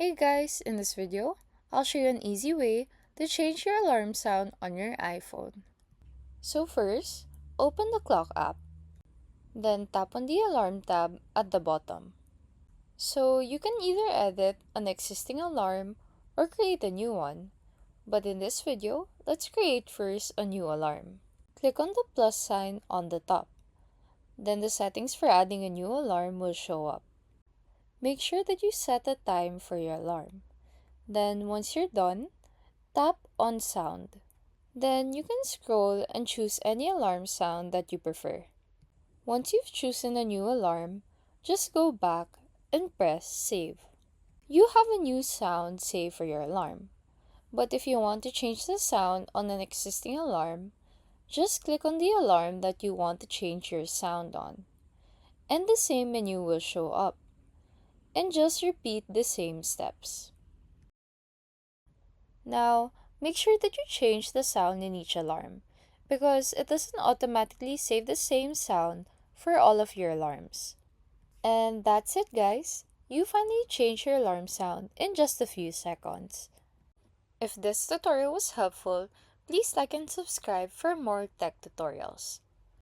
Hey guys, in this video, I'll show you an easy way to change your alarm sound on your iPhone. So first, open the clock app, then tap on the alarm tab at the bottom. So you can either edit an existing alarm or create a new one. But in this video, let's create first a new alarm. Click on the plus sign on the top. Then the settings for adding a new alarm will show up. Make sure that you set a time for your alarm. Then once you're done, tap on sound. Then you can scroll and choose any alarm sound that you prefer. Once you've chosen a new alarm, just go back and press save. You have a new sound saved for your alarm. But if you want to change the sound on an existing alarm, just click on the alarm that you want to change your sound on, and the same menu will show up. And just repeat the same steps. Now, make sure that you change the sound in each alarm because it doesn't automatically save the same sound for all of your alarms. And that's it, guys. You finally changed your alarm sound in just a few seconds. If this tutorial was helpful, please like and subscribe for more tech tutorials.